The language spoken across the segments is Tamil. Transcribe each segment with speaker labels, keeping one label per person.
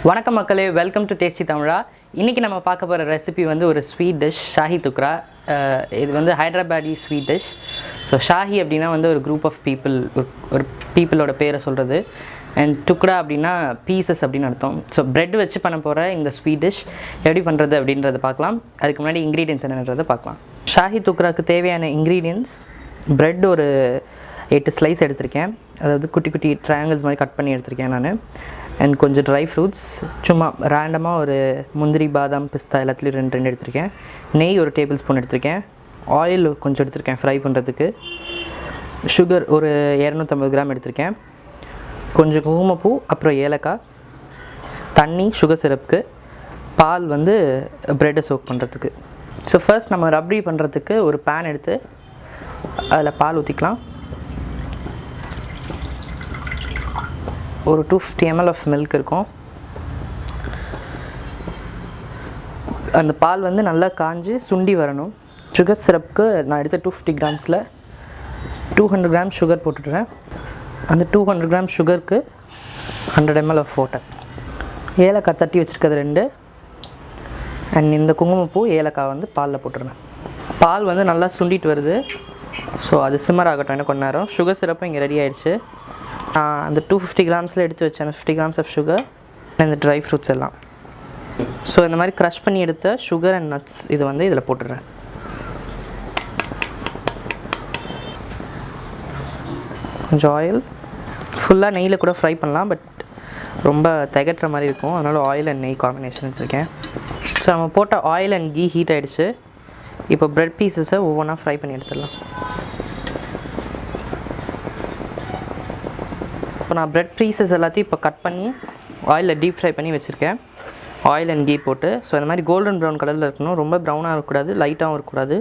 Speaker 1: வணக்கம் மக்களே, வெல்கம் டு டேஸ்டி தமிழா. இன்றைக்கி நம்ம பார்க்க போகிற ரெசிபி வந்து ஒரு ஸ்வீட் டிஷ், ஷாஹி துக்ரா. இது வந்து Hyderabadi sweet dish. So Shahi அப்படின்னா வந்து ஒரு குரூப் ஆஃப் பீப்புள், ஒரு பீப்புளோட பேரை சொல்கிறது. அண்ட் துக்ரா அப்படின்னா பீசஸ் அப்படின்னு அர்த்தம். ஸோ ப்ரெட் வச்சு பண்ண போகிற இந்த ஸ்வீட் டிஷ் எப்படி பண்ணுறது அப்படின்றத பார்க்கலாம். அதுக்கு முன்னாடி இன்க்ரீடியன்ஸ் என்னன்றதை பார்க்கலாம். ஷாஹி துக்ராவுக்கு தேவையான இன்க்ரீடியன்ஸ்: ப்ரெட் ஒரு 8 ஸ்லைஸ் எடுத்திருக்கேன், அதாவது குட்டி குட்டி ட்ரையாங்கிள்ஸ் மாதிரி கட் பண்ணி எடுத்திருக்கேன் நான். அண்ட் கொஞ்சம் ட்ரை ஃப்ரூட்ஸ், சும்மா ரேண்டமாக ஒரு முந்திரி, பாதாம், பிஸ்தா எல்லாத்துலேயும் ரெண்டு எடுத்திருக்கேன். நெய் ஒரு டேபிள் ஸ்பூன் எடுத்திருக்கேன். ஆயில் கொஞ்சம் எடுத்திருக்கேன் ஃப்ரை பண்ணுறதுக்கு. சுகர் ஒரு 250 கிராம் எடுத்திருக்கேன். கொஞ்சம் குங்குமப்பூ, அப்புறம் ஏலக்காய், தண்ணி சுகர் சிரப்புக்கு, பால் வந்து ப்ரெட்டை சோக் பண்ணுறதுக்கு. ஸோ ஃபர்ஸ்ட் நம்ம ரப்டி பண்ணுறதுக்கு ஒரு பேன் எடுத்து அதில் பால் ஊற்றிக்கலாம். ஒரு 250 ml ஆஃப் மில்க் இருக்கும். அந்த பால் வந்து நல்லா காஞ்சி சுண்டி வரணும். சுகர் சிரப்புக்கு நான் எடுத்த 250 கிராம்ஸில் 200 கிராம் சுகர் போட்டுடுறேன். அந்த 200 கிராம் சுகருக்கு 100 ml ஆஃப் வாட்டர். ஏலக்காய் தட்டி வச்சுருக்கிறது 2. அண்ட் இந்த குங்குமப்பூ, ஏலக்காய் வந்து பாலில் போட்டுடுறேன். பால் வந்து நல்லா சுண்டிட்டு வருது. ஸோ அது சிம்மர் ஆகட்டும் இன்னும் கொஞ்ச நேரம். சுகர் சிரப்பும் இங்கே ரெடி ஆகிடுச்சு. அந்த 250 கிராம்ஸில் எடுத்து வச்சேன் 50 கிராம்ஸ் ஆஃப் சுகர், இந்த ட்ரை ஃப்ரூட்ஸ் எல்லாம். ஸோ இந்த மாதிரி க்ரஷ் பண்ணி எடுத்த சுகர் அண்ட் நட்ஸ் இது வந்து இதில் போட்டுடுறேன். கொஞ்சம் ஆயில், ஃபுல்லாக நெய்யில் கூட ஃப்ரை பண்ணலாம், பட் ரொம்ப திகட்டுற மாதிரி இருக்கும், அதனால் ஆயில் அண்ட் நெய் காம்பினேஷன் எடுத்துருக்கேன். ஸோ நம்ம போட்ட ஆயில் அண்ட் கீ ஹீட் ஆகிடுச்சு. இப்போ ப்ரெட் பீசஸை ஒவ்வொன்றா ஃப்ரை பண்ணி எடுத்துடலாம். இப்போ நான் ப்ரெட் பீசஸ் எல்லாத்தையும் இப்போ கட் பண்ணி ஆயிலில் டீப் ஃப்ரை பண்ணி வச்சுருக்கேன், ஆயில் அண்ட் கீ போட்டு. ஸோ இந்த மாதிரி கோல்டன் ப்ரௌன் கலரில் இருக்கணும், ரொம்ப ப்ரௌனாக இருக்கக்கூடாது, லைட்டாகவும் இருக்கக்கூடாது.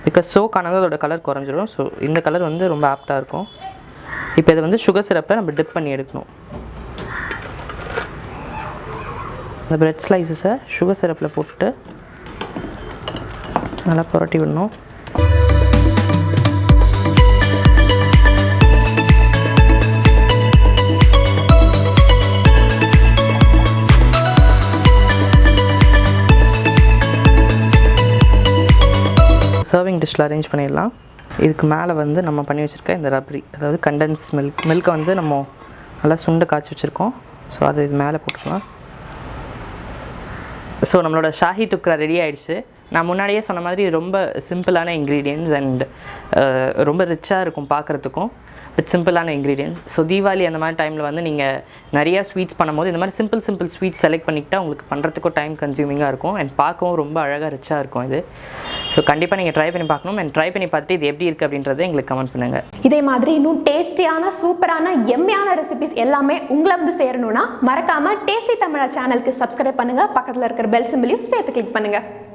Speaker 1: பிகாஸ் சோக் ஆனது அதோட கலர் குறைஞ்சிடும். ஸோ இந்த கலர் வந்து ரொம்ப ஆப்டாக இருக்கும். இப்போ இதை வந்து சுகர் சிரப்பை நம்ம டிப் பண்ணி எடுக்கணும். இந்த ப்ரெட் ஸ்லைசஸை சுகர் சிரப்பில் போட்டு நல்லா புரட்டி விடணும். சர்விங் டிஷ்ஷில் அரேஞ்ச் பண்ணிடலாம். இதுக்கு மேலே வந்து நம்ம பண்ணி வச்சுருக்க இந்த ரப்ரி, அதாவது கண்டென்ஸ் மில்கை வந்து நம்ம நல்லா சுண்டை காய்ச்சி வச்சுருக்கோம். ஸோ அது இது மேலே போட்டுக்கலாம். ஸோ நம்மளோட ஷாஹி துக்ரா ரெடி ஆகிடுச்சு. நான் முன்னாடியே சொன்ன மாதிரி ரொம்ப சிம்பிளான இன்க்ரீடியன்ட்ஸ் அண்ட் ரொம்ப ரிச்சாக இருக்கும் பார்க்குறதுக்கும், வித் சிம்பிளான இன்க்ரீடியன்ட்ஸ். ஸோ தீபாவளி அந்த மாதிரி டைமில் வந்து நீங்கள் நிறையா ஸ்வீட்ஸ் பண்ணும்போது இந்த மாதிரி சிம்பிள் ஸ்வீட்ஸ் செலக்ட் பண்ணிக்கிட்டால் உங்களுக்கு பண்ணுறதுக்கும் டைம் கன்சியூமிங்காக இருக்கும் அண்ட் பார்க்கவும் ரொம்ப அழகாக ரிச்சாக இருக்கும் இது. ஸோ கண்டிப்பாக நீங்கள் ட்ரை பண்ணி பார்க்கணும். அண்ட் ட்ரை பண்ணி பார்த்துட்டு இது எப்படி இருக்குது அப்படின்றத எங்களுக்கு கமெண்ட் பண்ணுங்கள்.
Speaker 2: இதே மாதிரி இன்னும் டேஸ்டியான, சூப்பரான, எம்மையான ரெசிபிஸ் எல்லாமே உங்களை வந்து சேரணும்னா மறக்காமல் டேஸ்டி தமிழா சேனலுக்கு சப்ஸ்கிரைப் பண்ணுங்கள். பக்கத்தில் இருக்கிற பெல் சிம்பிளையும் சேர்த்து கிளிக் பண்ணுங்கள்.